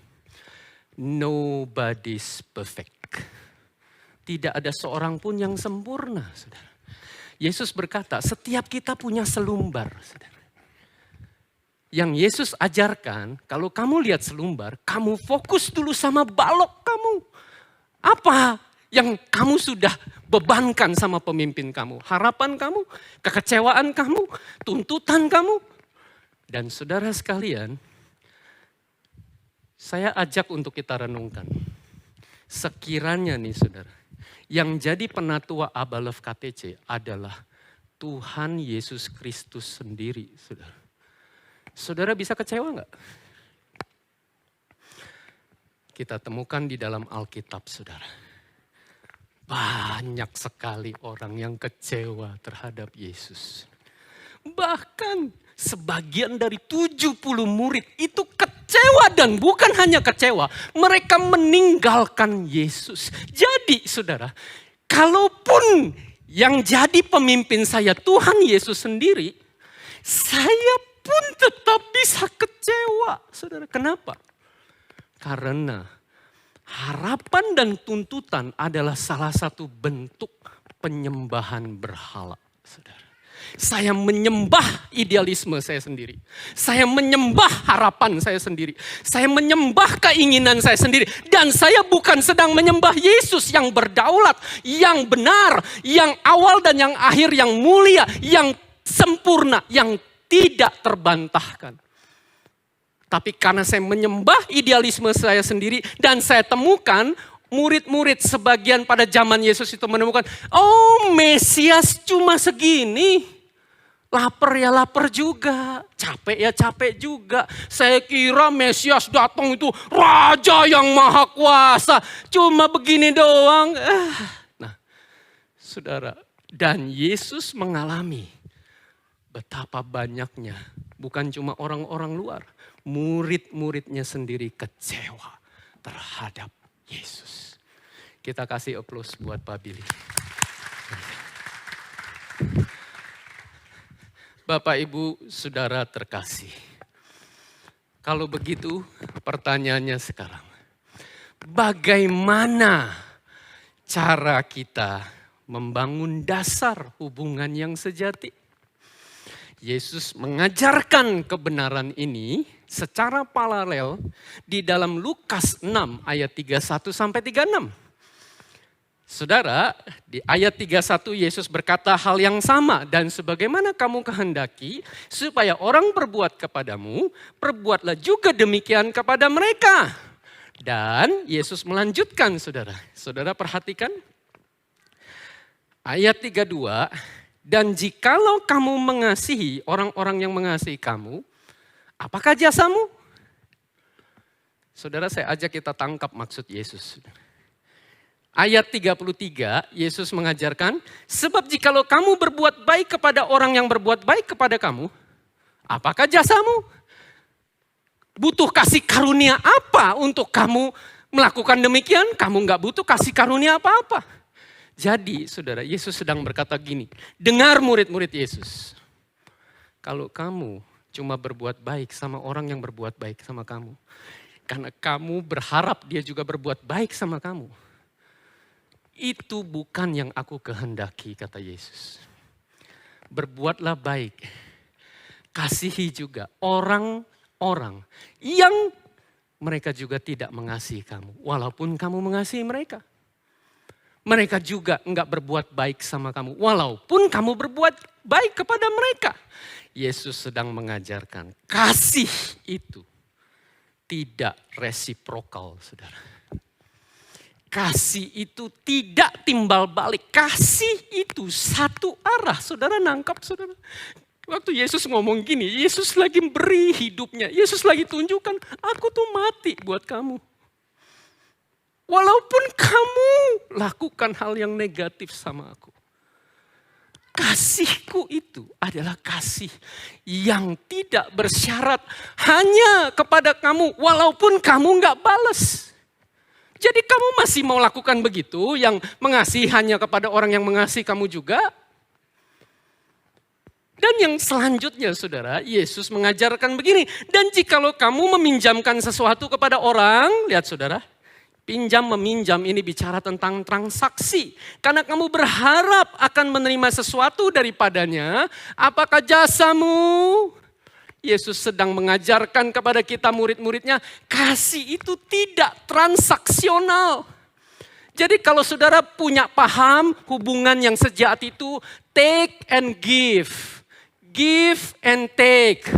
Nobody's perfect. Tidak ada seorang pun yang sempurna saudara. Yesus berkata, setiap kita punya selumbar saudara. Yang Yesus ajarkan, kalau kamu lihat selumbar, kamu fokus dulu sama balok kamu. Apa yang kamu sudah bebankan sama pemimpin kamu? Harapan kamu, kekecewaan kamu, tuntutan kamu. Dan saudara sekalian, saya ajak untuk kita renungkan. Sekiranya nih saudara, yang jadi penatua Abalef KTC adalah Tuhan Yesus Kristus sendiri saudara. Saudara bisa kecewa enggak? Kita temukan di dalam Alkitab saudara. Banyak sekali orang yang kecewa terhadap Yesus. Bahkan sebagian dari 70 murid itu kecewa dan bukan hanya kecewa. Mereka meninggalkan Yesus. Jadi saudara, kalaupun yang jadi pemimpin saya Tuhan Yesus sendiri, saya pun tetap bisa kecewa. Saudara, kenapa? Karena harapan dan tuntutan adalah salah satu bentuk penyembahan berhala, saudara. Saya menyembah idealisme saya sendiri. Saya menyembah harapan saya sendiri. Saya menyembah keinginan saya sendiri. Dan saya bukan sedang menyembah Yesus yang berdaulat, yang benar, yang awal dan yang akhir, yang mulia, yang sempurna, yang tidak terbantahkan. Tapi karena saya menyembah idealisme saya sendiri dan saya temukan murid-murid sebagian pada zaman Yesus itu menemukan, oh Mesias cuma segini. Lapar ya lapar juga, capek ya capek juga. Saya kira Mesias datang itu Raja yang Maha Kuasa. Cuma begini doang. Nah, saudara, dan Yesus mengalami betapa banyaknya, bukan cuma orang-orang luar, murid-muridnya sendiri kecewa terhadap Yesus. Kita kasih aplaus buat Pak Billy. Bapak, Ibu, Saudara terkasih. Kalau begitu pertanyaannya sekarang. Bagaimana cara kita membangun dasar hubungan yang sejati? Yesus mengajarkan kebenaran ini secara paralel di dalam Lukas 6 ayat 31 sampai 36. Saudara, di ayat 31 Yesus berkata hal yang sama. Dan sebagaimana kamu kehendaki supaya orang berbuat kepadamu, perbuatlah juga demikian kepada mereka. Dan Yesus melanjutkan, saudara. Saudara perhatikan. Ayat 32, dan jikalau kamu mengasihi orang-orang yang mengasihi kamu, apakah jasamu? Saudara, saya ajak kita tangkap maksud Yesus. Ayat 33, Yesus mengajarkan, sebab jikalau kamu berbuat baik kepada orang yang berbuat baik kepada kamu, apakah jasamu? Butuh kasih karunia apa untuk kamu melakukan demikian? Kamu nggak butuh kasih karunia apa-apa. Jadi saudara, Yesus sedang berkata gini, dengar murid-murid Yesus. Kalau kamu cuma berbuat baik sama orang yang berbuat baik sama kamu, karena kamu berharap dia juga berbuat baik sama kamu, itu bukan yang aku kehendaki, kata Yesus. Berbuatlah baik, kasihi juga orang-orang yang mereka juga tidak mengasihi kamu, walaupun kamu mengasihi mereka. Mereka juga enggak berbuat baik sama kamu, walaupun kamu berbuat baik kepada mereka. Yesus sedang mengajarkan, kasih itu tidak resiprokal, saudara. Kasih itu tidak timbal balik. Kasih itu satu arah. Saudara nangkap, saudara. Waktu Yesus ngomong gini, Yesus lagi beri hidupnya. Yesus lagi tunjukkan, aku tuh mati buat kamu. Walaupun kamu lakukan hal yang negatif sama aku. Kasihku itu adalah kasih yang tidak bersyarat hanya kepada kamu. Walaupun kamu gak balas. Jadi kamu masih mau lakukan begitu, yang mengasihi hanya kepada orang yang mengasihi kamu juga? Dan yang selanjutnya saudara, Yesus mengajarkan begini. Dan jikalau kamu meminjamkan sesuatu kepada orang, lihat saudara, pinjam meminjam ini bicara tentang transaksi. Karena kamu berharap akan menerima sesuatu daripadanya, apakah jasamu? Yesus sedang mengajarkan kepada kita murid-muridnya, kasih itu tidak transaksional. Jadi kalau saudara punya paham hubungan yang sejati itu take and give. Give and take.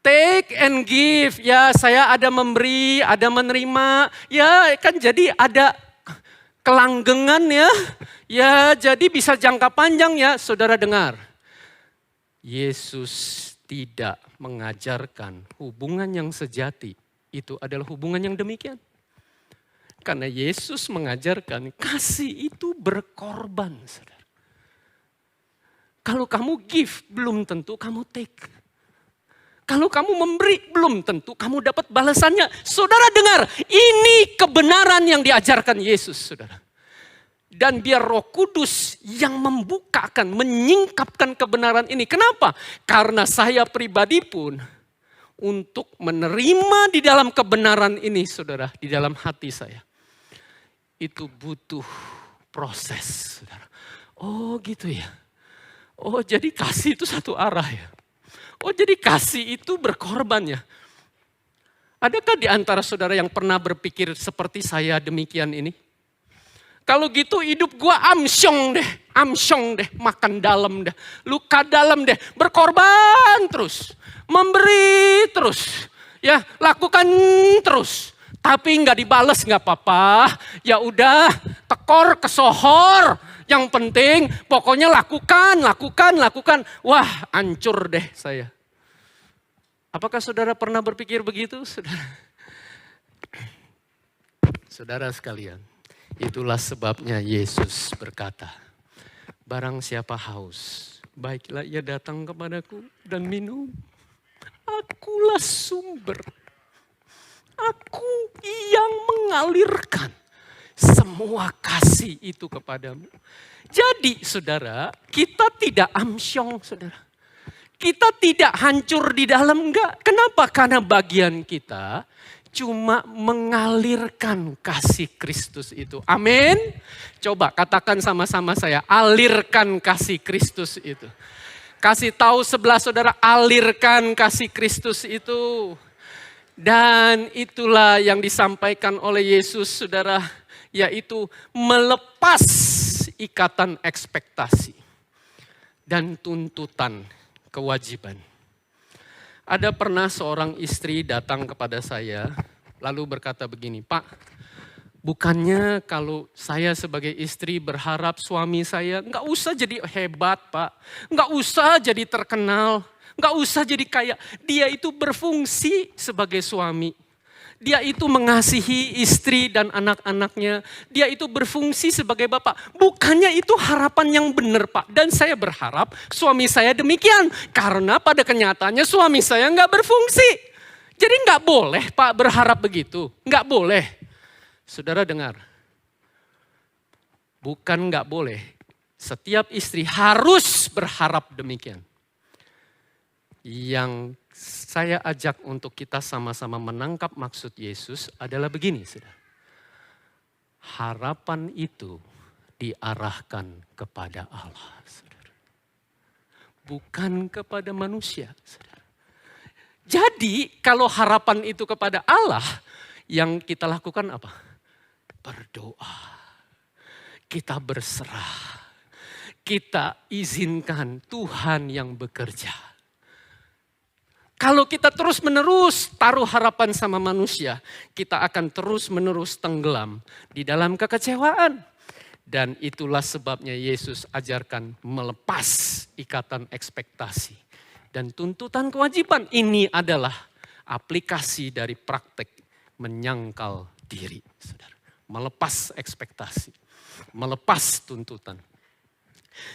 Take and give. Ya, saya ada memberi, ada menerima. Ya, kan jadi ada kelanggengan ya. Ya, jadi bisa jangka panjang ya. Saudara dengar. Yesus tidak mengajarkan hubungan yang sejati. Itu adalah hubungan yang demikian. Karena Yesus mengajarkan kasih itu berkorban, saudara. Kalau kamu give, belum tentu kamu take. Kalau kamu memberi, belum tentu kamu dapat balasannya. Saudara dengar, ini kebenaran yang diajarkan Yesus, saudara. Dan biar Roh Kudus yang membukakan, menyingkapkan kebenaran ini. Kenapa? Karena saya pribadi pun untuk menerima di dalam kebenaran ini, saudara, di dalam hati saya. Itu butuh proses, saudara. Oh gitu ya. Oh jadi kasih itu satu arah ya. Oh jadi kasih itu berkorban ya. Adakah di antara saudara yang pernah berpikir seperti saya demikian ini? Kalau gitu hidup gua amsyong deh, makan dalam deh, luka dalam deh, berkorban terus, memberi terus, ya lakukan terus. Tapi nggak dibales nggak apa-apa. Ya udah, tekor kesohor. Yang penting pokoknya lakukan. Wah, hancur deh saya. Apakah saudara pernah berpikir begitu, saudara? Saudara sekalian, itulah sebabnya Yesus berkata, barang siapa haus, baiklah ia datang kepadaku dan minum. Akulah sumber. Aku yang mengalirkan semua kasih itu kepadamu. Jadi saudara, kita tidak amsyong saudara. Kita tidak hancur di dalam, enggak. Kenapa? Karena bagian kita cuma mengalirkan kasih Kristus itu. Amin. Coba katakan sama-sama saya, alirkan kasih Kristus itu. Kasih tahu sebelah saudara, alirkan kasih Kristus itu. Dan itulah yang disampaikan oleh Yesus saudara, yaitu melepas ikatan ekspektasi dan tuntutan kewajiban. Ada pernah seorang istri datang kepada saya, lalu berkata begini, Pak, bukannya kalau saya sebagai istri berharap suami saya nggak usah jadi hebat Pak, nggak usah jadi terkenal, nggak usah jadi kaya. Dia itu berfungsi sebagai suami. Dia itu mengasihi istri dan anak-anaknya. Dia itu berfungsi sebagai bapak. Bukannya itu harapan yang benar Pak. Dan saya berharap suami saya demikian. Karena pada kenyataannya suami saya nggak berfungsi. Jadi nggak boleh Pak berharap begitu. Nggak boleh. Saudara dengar. Bukan nggak boleh. Setiap istri harus berharap demikian. Yang saya ajak untuk kita sama-sama menangkap maksud Yesus adalah begini, saudara. Harapan itu diarahkan kepada Allah, saudara. Bukan kepada manusia, saudara. Jadi kalau harapan itu kepada Allah, yang kita lakukan apa? Berdoa. Kita berserah. Kita izinkan Tuhan yang bekerja. Kalau kita terus-menerus taruh harapan sama manusia, kita akan terus-menerus tenggelam di dalam kekecewaan. Dan itulah sebabnya Yesus ajarkan melepas ikatan ekspektasi dan tuntutan kewajiban. Ini adalah aplikasi dari praktek menyangkal diri. Saudara. Melepas ekspektasi, melepas tuntutan.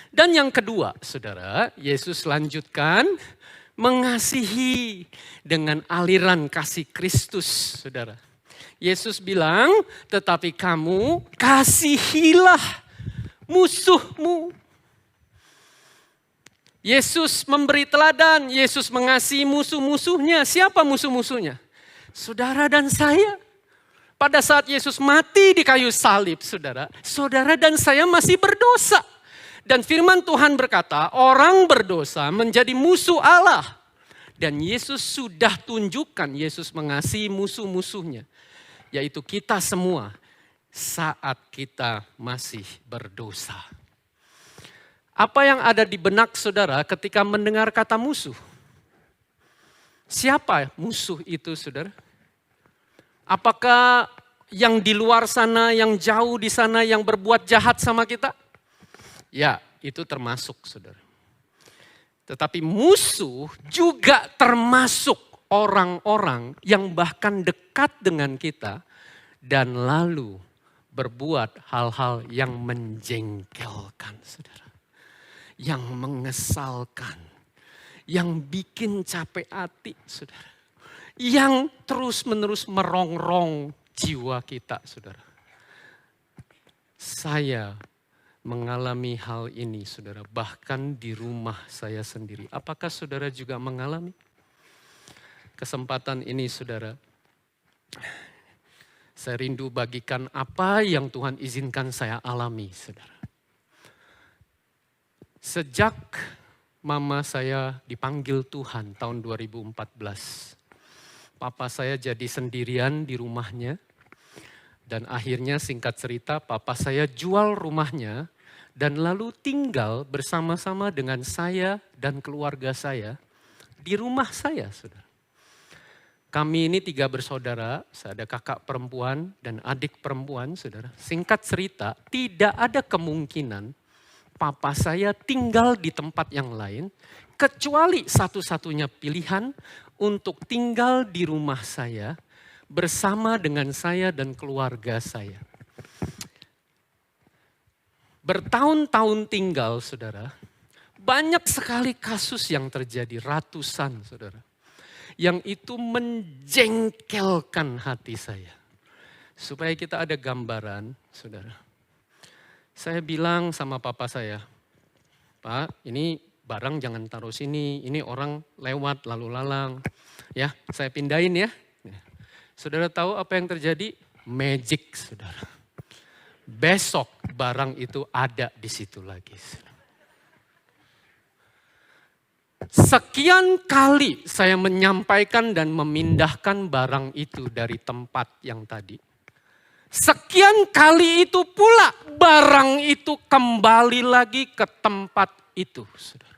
Dan yang kedua, saudara, Yesus lanjutkan, mengasihi dengan aliran kasih Kristus, saudara. Yesus bilang, tetapi kamu kasihilah musuhmu. Yesus memberi teladan, Yesus mengasihi musuh-musuhnya. Siapa musuh-musuhnya? Saudara dan saya. Pada saat Yesus mati di kayu salib, saudara, saudara dan saya masih berdosa. Dan firman Tuhan berkata, orang berdosa menjadi musuh Allah. Dan Yesus sudah tunjukkan, Yesus mengasihi musuh-musuhnya. Yaitu kita semua saat kita masih berdosa. Apa yang ada di benak saudara ketika mendengar kata musuh? Siapa musuh itu, saudara? Apakah yang di luar sana, yang jauh di sana, yang berbuat jahat sama kita? Ya, itu termasuk, saudara. Tetapi musuh juga termasuk orang-orang yang bahkan dekat dengan kita dan lalu berbuat hal-hal yang menjengkelkan, saudara. Yang mengesalkan, yang bikin capek hati, saudara. Yang terus-menerus merongrong jiwa kita, saudara. Saya mengalami hal ini, saudara, bahkan di rumah saya sendiri. Apakah saudara juga mengalami? Kesempatan ini, saudara, saya rindu bagikan apa yang Tuhan izinkan saya alami, saudara. Sejak mama saya dipanggil Tuhan tahun 2014, papa saya jadi sendirian di rumahnya. Dan akhirnya singkat cerita papa saya jual rumahnya dan lalu tinggal bersama-sama dengan saya dan keluarga saya di rumah saya, saudara. Kami ini 3 bersaudara, saya ada kakak perempuan dan adik perempuan, saudara. Singkat cerita, tidak ada kemungkinan papa saya tinggal di tempat yang lain, kecuali satu-satunya pilihan untuk tinggal di rumah saya bersama dengan saya dan keluarga saya. Bertahun-tahun tinggal, saudara, banyak sekali kasus yang terjadi, ratusan, saudara. Yang itu menjengkelkan hati saya. Supaya kita ada gambaran, saudara. Saya bilang sama papa saya, Pak, ini barang jangan taruh sini, ini orang lewat lalu lalang. Ya, saya pindahin ya. Saudara tahu apa yang terjadi? Magic, saudara. Besok barang itu ada di situ lagi. Sekian kali saya menyampaikan dan memindahkan barang itu dari tempat yang tadi. Sekian kali itu pula barang itu kembali lagi ke tempat itu. Saudara.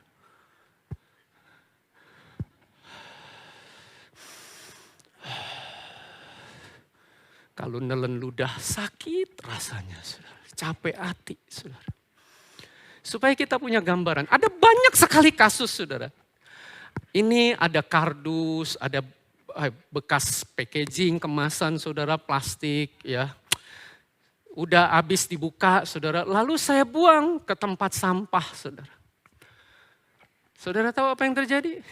Kalau nelen ludah sakit rasanya, saudara. Capek hati, saudara. Supaya kita punya gambaran. Ada banyak sekali kasus, saudara. Ini ada kardus, ada bekas packaging, kemasan, saudara, plastik, ya. Udah habis dibuka, saudara. Lalu saya buang ke tempat sampah, saudara. Saudara tahu apa yang terjadi?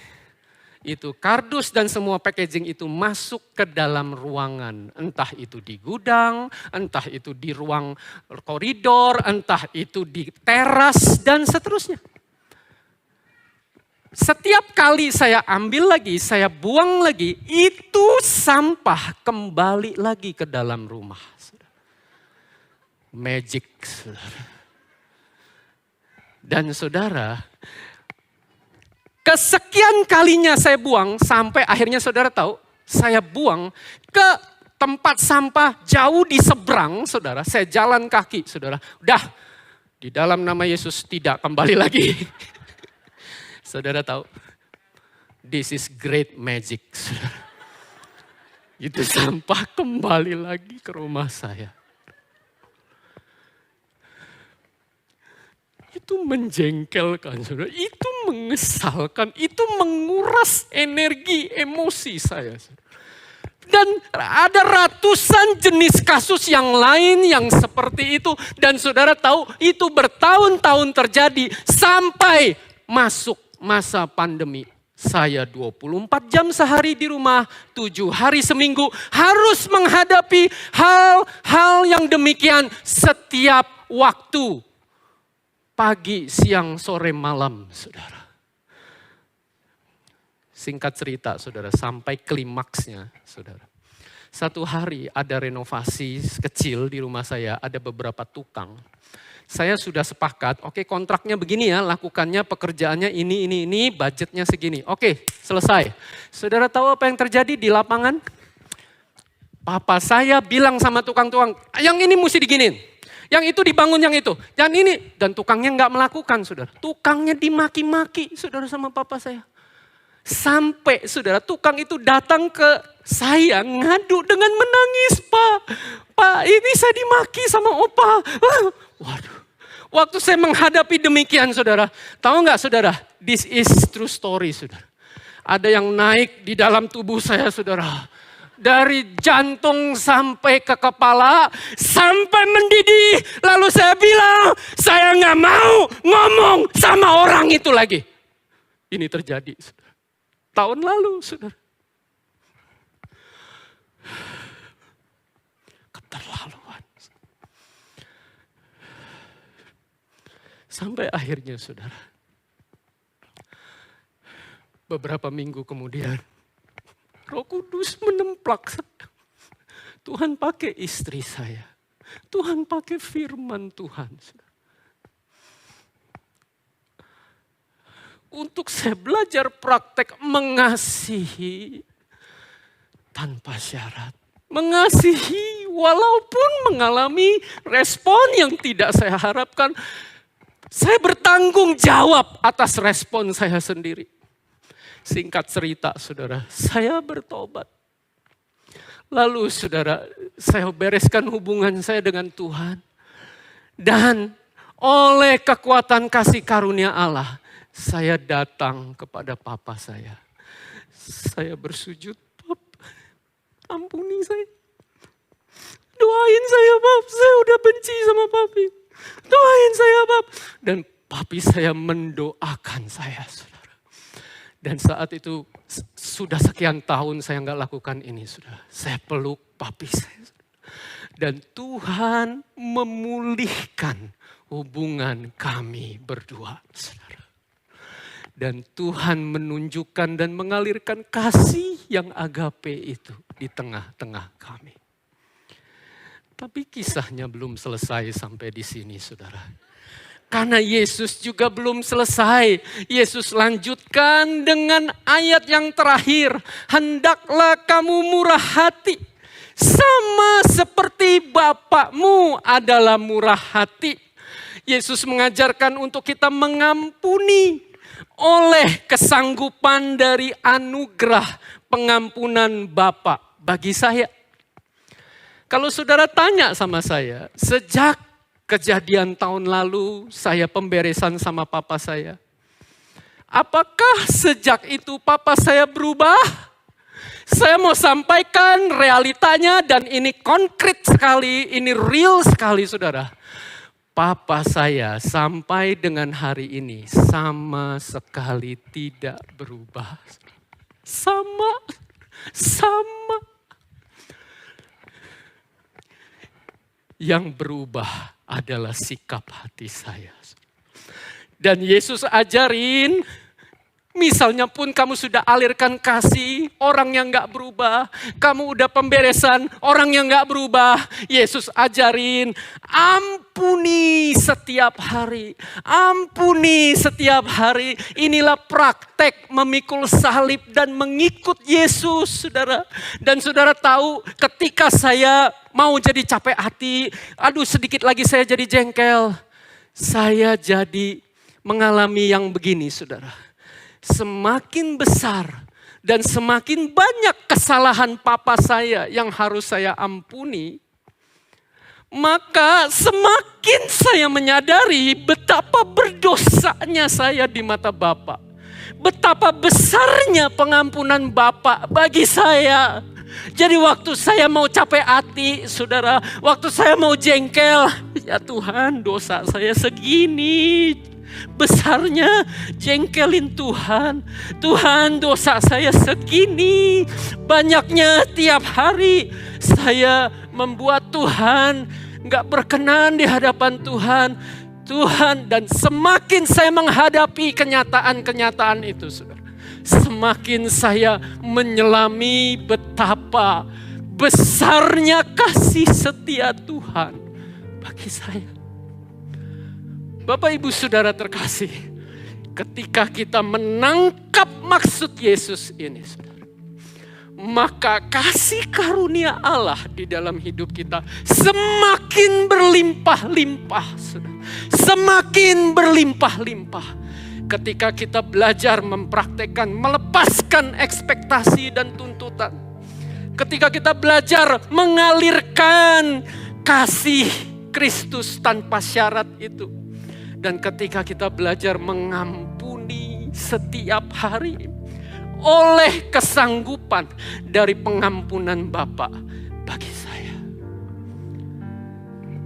Itu kardus dan semua packaging itu masuk ke dalam ruangan. Entah itu di gudang, entah itu di ruang koridor, entah itu di teras dan seterusnya. Setiap kali saya ambil lagi, saya buang lagi, itu sampah kembali lagi ke dalam rumah. Magic, saudara. Dan saudara, kesekian kalinya saya buang, sampai akhirnya saudara tahu, saya buang ke tempat sampah jauh di seberang, saudara. Saya jalan kaki, saudara. Udah, di dalam nama Yesus tidak kembali lagi. Saudara tahu, this is great magic, saudara. Itu sampah kembali lagi ke rumah saya. Itu menjengkelkan, saudara. Itu mengesalkan, itu menguras energi, emosi saya. Dan ada ratusan jenis kasus yang lain yang seperti itu. Dan saudara tahu itu bertahun-tahun terjadi sampai masuk masa pandemi. Saya 24 jam sehari di rumah, 7 hari seminggu harus menghadapi hal-hal yang demikian setiap waktu. Pagi, siang, sore, malam, saudara. Singkat cerita, saudara, sampai klimaksnya, saudara. Satu hari ada renovasi kecil di rumah saya, ada beberapa tukang. Saya sudah sepakat, oke kontraknya begini ya, lakukannya pekerjaannya ini, budgetnya segini. Oke, selesai. Saudara tahu apa yang terjadi di lapangan? Papa saya bilang sama tukang-tukang, yang ini mesti diginin. Yang itu dibangun yang itu. Dan ini. Dan tukangnya nggak melakukan, saudara. Tukangnya dimaki-maki, saudara, sama papa saya. Sampai, saudara, tukang itu datang ke saya ngadu dengan menangis. Pak, ini saya dimaki sama opa. Waduh. Waktu saya menghadapi demikian, saudara. Tahu nggak, saudara? This is true story, saudara. Ada yang naik di dalam tubuh saya, saudara. Dari jantung sampai ke kepala, sampai mendidih. Lalu saya bilang, saya nggak mau ngomong sama orang itu lagi. Ini terjadi, saudara. Tahun lalu, saudara. Keterlaluan. Sampai akhirnya, saudara. Beberapa minggu kemudian, Roh Kudus menemplak saya. Tuhan pakai istri saya. Tuhan pakai firman Tuhan. Untuk saya belajar praktek mengasihi tanpa syarat. Mengasihi walaupun mengalami respon yang tidak saya harapkan. Saya bertanggung jawab atas respon saya sendiri. Singkat cerita, saudara, saya bertobat. Lalu saudara, saya bereskan hubungan saya dengan Tuhan. Dan oleh kekuatan kasih karunia Allah, saya datang kepada papa saya. Saya bersujud, Pap, ampuni saya. Doain saya, Pap, saya udah benci sama papi. Doain saya, Pap. Dan papi saya mendoakan saya, saudara. Dan saat itu sudah sekian tahun saya nggak lakukan ini, saudara. Saya peluk papi saya. Dan Tuhan memulihkan hubungan kami berdua, saudara. Dan Tuhan menunjukkan dan mengalirkan kasih yang agape itu di tengah-tengah kami. Tapi kisahnya belum selesai sampai di sini, saudara. Karena Yesus juga belum selesai. Yesus lanjutkan dengan ayat yang terakhir. Hendaklah kamu murah hati. Sama seperti Bapakmu adalah murah hati. Yesus mengajarkan untuk kita mengampuni oleh kesanggupan dari anugerah pengampunan Bapa bagi saya. Kalau saudara tanya sama saya, sejak kejadian tahun lalu saya pemberesan sama papa saya. Apakah sejak itu papa saya berubah? Saya mau sampaikan realitanya dan ini konkret sekali, ini real sekali saudara. Papa saya sampai dengan hari ini sama sekali tidak berubah. Sama. Yang berubah adalah sikap hati saya. Dan Yesus ajarin, misalnya pun kamu sudah alirkan kasih, orang yang gak berubah. Kamu udah pemberesan, orang yang gak berubah. Yesus ajarin, ampuni setiap hari. Ampuni setiap hari. Inilah praktek memikul salib dan mengikut Yesus, saudara. Dan saudara tahu ketika saya mau jadi capek hati, aduh sedikit lagi saya jadi jengkel. Saya jadi mengalami yang begini, saudara. Semakin besar dan semakin banyak kesalahan papa saya yang harus saya ampuni, maka semakin saya menyadari betapa berdosanya saya di mata Bapa. Betapa besarnya pengampunan Bapa bagi saya. Jadi waktu saya mau capek hati, saudara, waktu saya mau jengkel, ya Tuhan dosa saya segini besarnya, jengkelin Tuhan. Tuhan dosa saya segini banyaknya, tiap hari saya membuat Tuhan gak berkenan di hadapan Tuhan. Dan semakin saya menghadapi kenyataan-kenyataan itu, saudara, semakin saya menyelami betapa besarnya kasih setia Tuhan bagi saya. Bapak Ibu Saudara terkasih, ketika kita menangkap maksud Yesus ini, saudara, maka kasih karunia Allah di dalam hidup kita semakin berlimpah-limpah, saudara. Semakin berlimpah-limpah. Ketika kita belajar mempraktekkan, melepaskan ekspektasi dan tuntutan. Ketika kita belajar mengalirkan kasih Kristus tanpa syarat itu. Dan ketika kita belajar mengampuni setiap hari oleh kesanggupan dari pengampunan Bapa bagi saya.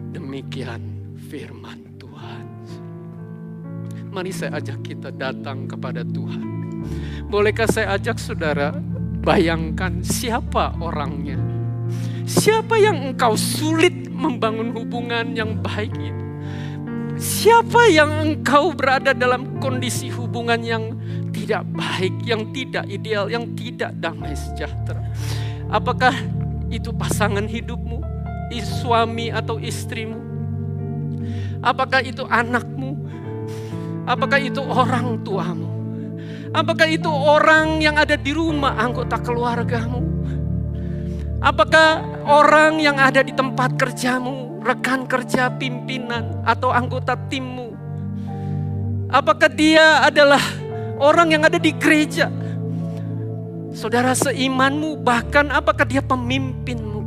Demikian firman Tuhan. Mari saya ajak kita datang kepada Tuhan. Bolehkah saya ajak saudara bayangkan siapa orangnya? Siapa yang engkau sulit membangun hubungan yang baik itu? Siapa yang engkau berada dalam kondisi hubungan yang tidak baik, yang tidak ideal, yang tidak damai sejahtera? Apakah itu pasangan hidupmu, suami atau istrimu? Apakah itu anakmu? Apakah itu orang tuamu? Apakah itu orang yang ada di rumah, anggota keluargamu? Apakah orang yang ada di tempat kerjamu, rekan kerja, pimpinan, atau anggota timmu? Apakah dia adalah orang yang ada di gereja? Saudara seimanmu, bahkan apakah dia pemimpinmu?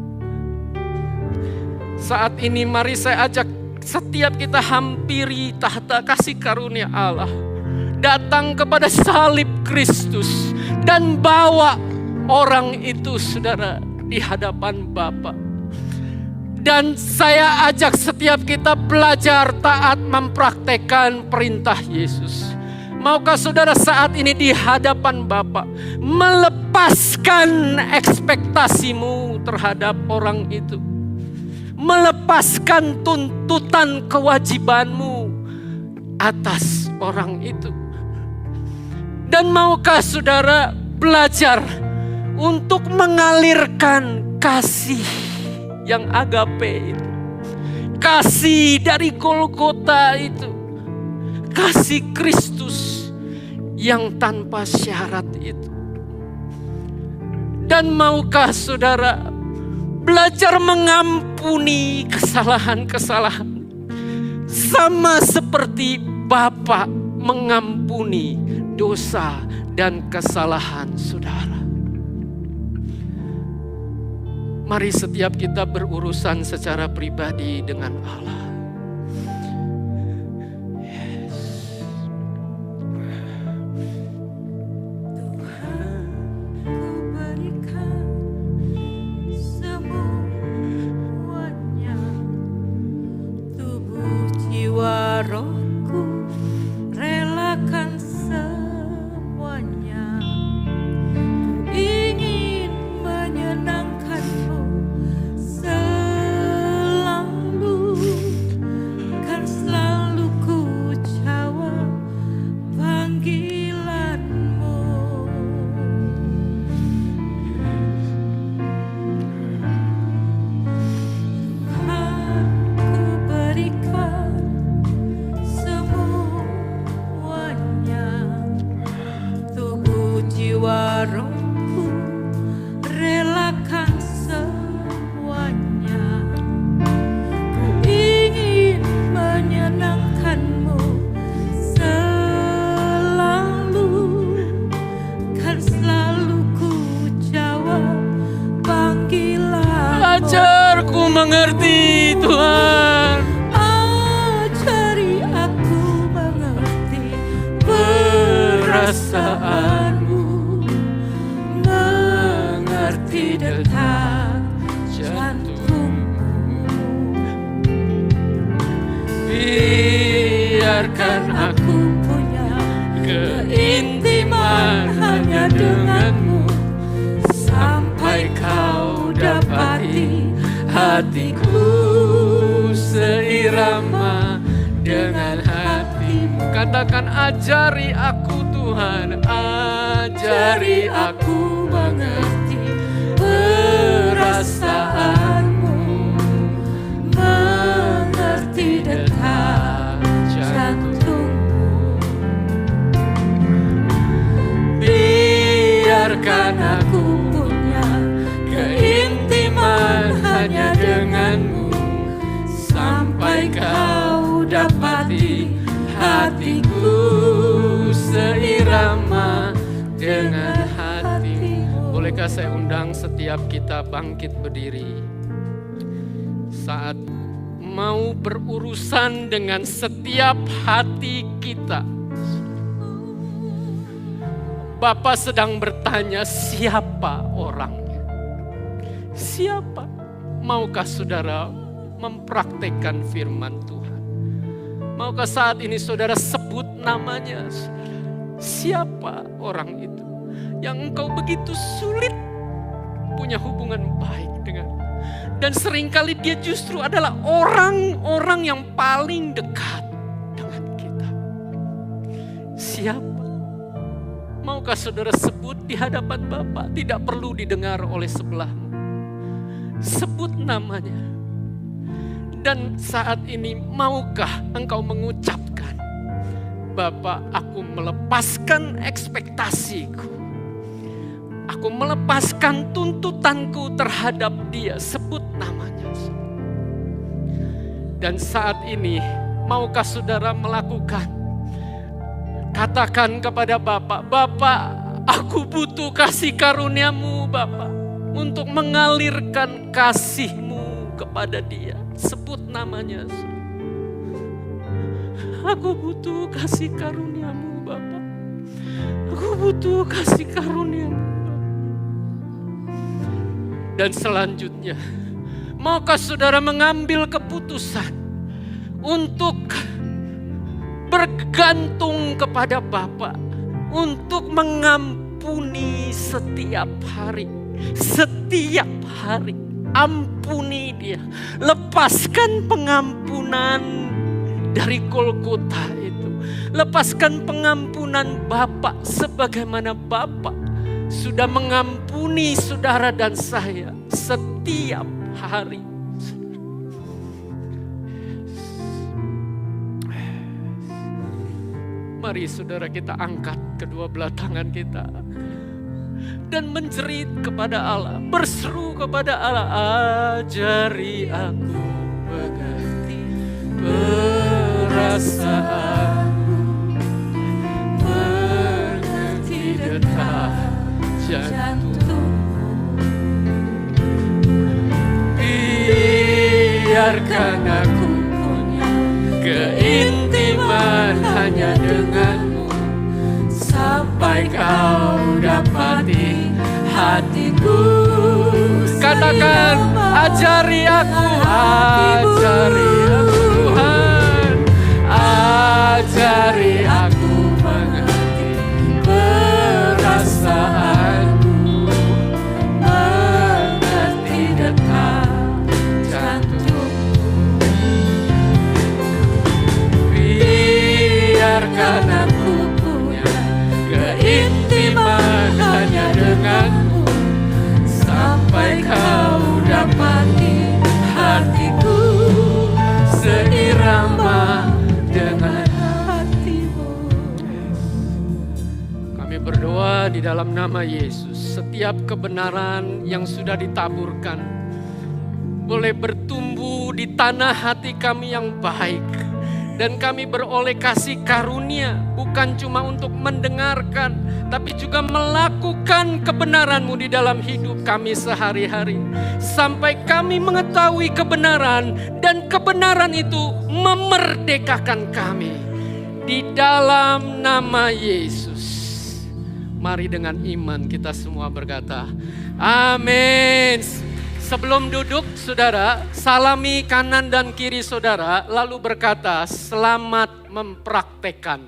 Saat ini mari saya ajak setiap kita hampiri tahta kasih karunia Allah. Datang kepada salib Kristus dan bawa orang itu, saudara, di hadapan Bapa. Dan saya ajak setiap kita belajar taat mempraktekkan perintah Yesus. Maukah saudara saat ini di hadapan Bapa melepaskan ekspektasimu terhadap orang itu, melepaskan tuntutan kewajibanmu atas orang itu, dan maukah saudara belajar untuk mengalirkan kasih yang agape itu, kasih dari Golgota itu, kasih Kristus yang tanpa syarat itu. Dan maukah saudara belajar mengampuni kesalahan-kesalahan sama seperti Bapa mengampuni dosa dan kesalahan saudara. Mari setiap kita berurusan secara pribadi dengan Allah. Rohku relakan semuanya, ku ingin menyenangkanmu selalu, kan selalu ku jawab panggilanmu. Tuhan, ku berikan jiwa rohku, relakan semuanya. Ku ingin menyenangkanmu selalu, kan selalu ku jawab panggilan. Ajarku mengerti Tuhan. Ajari aku mengerti perasaan, detak jantungmu. Biarkan aku punya keintiman hanya denganmu, sampai kau dapati hatiku seirama dengan hatimu. Katakan, ajari aku Tuhan, ajari aku mengerti perasaanmu, mengerti detak jantungmu. Biarkan aku punya keintiman hanya denganmu, sampai kau dapati hatiku seirama dengan hatimu. Bolehkah saya undang setiap kita bangkit berdiri saat mau berurusan dengan setiap hati kita. Bapa sedang bertanya, siapa orangnya? Siapa? Maukah saudara mempraktekkan firman Tuhan? Maukah saat ini saudara sebut namanya? Siapa orang itu yang engkau begitu sulit punya hubungan baik dengan? Dan seringkali dia justru adalah orang-orang yang paling dekat dengan kita. Siapa? Maukah saudara sebut di hadapan Bapa? Tidak perlu didengar oleh sebelahmu. Sebut namanya. Dan saat ini maukah engkau mengucapkan, Bapa, aku melepaskan ekspektasiku. Aku melepaskan tuntutanku terhadap dia. Sebut namanya. Dan saat ini maukah saudara melakukan? Katakan kepada Bapa, Bapa, Aku butuh kasih karunia-Mu Bapa untuk mengalirkan kasih-Mu kepada dia. Sebut namanya. Aku butuh kasih karunia-Mu Bapa. Aku butuh kasih karunia-Mu Bapa. Dan selanjutnya, maukah saudara mengambil keputusan untuk bergantung kepada Bapa, untuk mengampuni setiap hari. Setiap hari, ampuni dia. Lepaskan pengampunan dari Golgota itu. Lepaskan pengampunan Bapa sebagaimana Bapa sudah mengampuni saudara dan saya setiap hari. Mari saudara kita angkat kedua belah tangan kita dan menjerit kepada Allah, berseru kepada Allah, ajari aku mengerti perasaanmu, mengerti detak jantungmu. Biarkan aku punya keintiman hanya denganmu, sampai kau dapati hatiku. Katakan, ajari aku, ajari aku Tuhan, ajari aku mengerti perasaanmu, mengerti detak jantungmu. Biarkan aku punya keintiman hanya denganmu, sampai kau dapati hatiku seirama dengan hatimu. Kami berdoa di dalam nama Yesus, setiap kebenaran yang sudah ditaburkan boleh bertumbuh di tanah hati kami yang baik. Dan kami beroleh kasih karunia, bukan cuma untuk mendengarkan, tapi juga melakukan kebenaran-Mu di dalam hidup kami sehari-hari. Sampai kami mengetahui kebenaran, dan kebenaran itu memerdekakan kami. Di dalam nama Yesus. Mari dengan iman kita semua berkata, amin. Sebelum duduk, saudara, salami kanan dan kiri saudara, lalu berkata, selamat mempraktekkan.